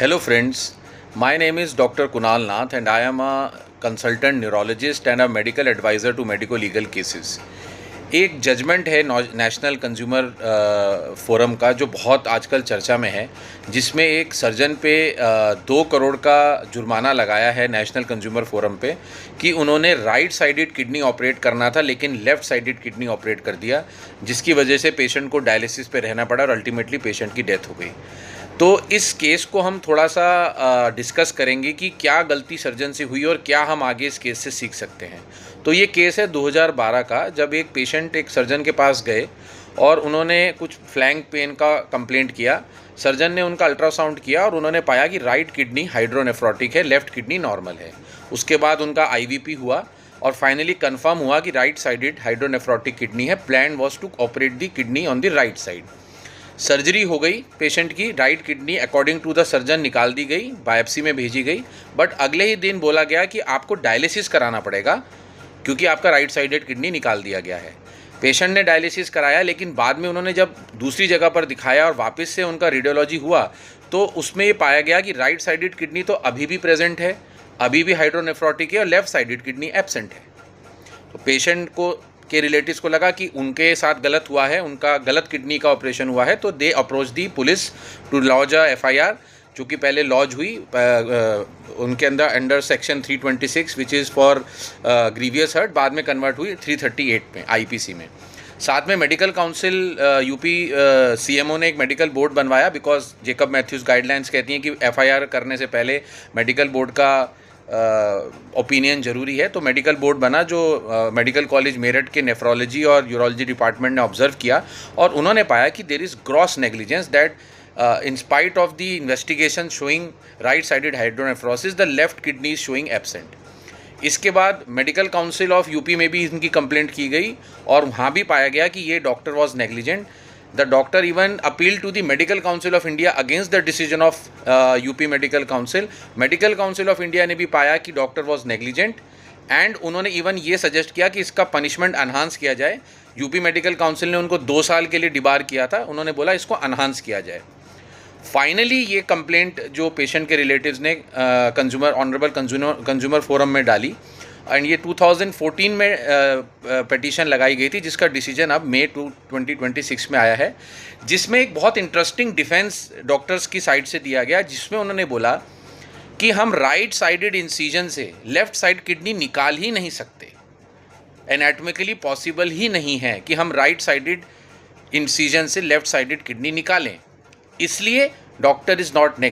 Hello friends, my name is Dr. Kunal Nath and I am a consultant neurologist and a medical advisor to medico legal cases. एक judgement है national consumer forum का जो बहुत आजकल चर्चा में है, जिसमें एक सर्जन पे 2 करोड़ का जुर्माना लगाया है नेशनल कंज्यूमर फोरम पे कि उन्होंने राइट साइडेड किडनी ऑपरेट करना था लेकिन लेफ़्ट साइडेड किडनी ऑपरेट कर दिया, जिसकी वजह से पेशेंट को डायलिसिस पे रहना पड़ा और अल्टीमेटली पेशेंट की डेथ हो गई। तो इस केस को हम थोड़ा सा डिस्कस करेंगे कि क्या गलती सर्जन से हुई और क्या हम आगे इस केस से सीख सकते हैं। तो ये केस है 2012 का, जब एक पेशेंट एक सर्जन के पास गए और उन्होंने कुछ फ्लैंक पेन का कंप्लेंट किया। सर्जन ने उनका अल्ट्रासाउंड किया और उन्होंने पाया कि राइट किडनी हाइड्रोनेफ्रोटिक है, लेफ़्ट किडनी नॉर्मल है। उसके बाद उनका आईवीपी हुआ और फाइनली कंफर्म हुआ कि राइट साइडेड हाइड्रोनेफ्रोटिक किडनी है। Plan was to operate the kidney on the right side. Surgery हो गई पेशेंट की, right kidney according to the surgeon निकाल दी गई, बायोप्सी में भेजी गई। बट अगले ही दिन बोला गया कि आपको डायलिसिस कराना पड़ेगा क्योंकि आपका राइट साइडेड किडनी निकाल दिया गया है। पेशेंट ने डायलिसिस कराया, लेकिन बाद में उन्होंने जब दूसरी जगह पर दिखाया और वापस से उनका रेडियोलॉजी हुआ तो उसमें ये पाया गया कि राइट साइडेड किडनी तो अभी भी प्रेजेंट है, अभी भी हाइड्रोनेफ्रोटिक है और लेफ़्ट साइडेड किडनी एब्सेंट है। तो पेशेंट को के रिलेटिव्स को लगा कि उनके साथ गलत हुआ है, उनका गलत किडनी का ऑपरेशन हुआ है, तो they approach the police to lodge a FIR, जो कि पहले लॉज हुई उनके under section 326 which is for grievous hurt, बाद में कन्वर्ट हुई 338 में आईपीसी में। साथ में मेडिकल काउंसिल यूपी सीएमओ ने एक मेडिकल बोर्ड बनवाया, बिकॉज जेकब मैथ्यूज़ गाइडलाइंस कहती हैं कि एफआईआर करने से पहले मेडिकल बोर्ड का ओपिनियन ज़रूरी है। तो मेडिकल बोर्ड बना जो मेडिकल कॉलेज मेरठ के नेफ्रोलॉजी और यूरोलॉजी डिपार्टमेंट ने ऑब्जर्व किया और उन्होंने पाया कि there is gross negligence that in spite of the investigation showing right sided hydronephrosis, the left kidney is showing absent. इसके बाद मेडिकल काउंसिल ऑफ यूपी में भी इनकी कंप्लेंट की गई और वहाँ भी पाया गया कि ये doctor was negligent. The doctor even appeal to the medical council of India against the decision of UP medical council. Medical council of India ने भी पाया कि डॉक्टर वॉज नेग्लिजेंट एंड उन्होंने इवन ये सजेस्ट किया कि इसका पनिशमेंट अनहांस किया जाए। यूपी मेडिकल काउंसिल ने उनको 2 साल के लिए डिबार किया था, उन्होंने बोला इसको अनहांस किया जाए। फाइनली ये कंप्लेंट जो पेशेंट के रिलेटिव्स ने ऑनरेबल कंज्यूमर फोरम में डाली एंड ये 2014 में पिटीशन लगाई गई थी, जिसका डिसीजन अब मई 2026 में आया है, जिसमें एक बहुत इंटरेस्टिंग डिफेंस डॉक्टर्स की साइड से दिया गया, जिसमें उन्होंने बोला कि हम राइट साइडेड इंसीजन से लेफ़्ट साइड किडनी निकाल ही नहीं सकते, एनाटॉमिकली पॉसिबल ही नहीं है कि हम राइट साइडेड इंसीजन से लेफ़्ट साइडेड किडनी निकालें, इसलिए डॉक्टर इज़ नॉट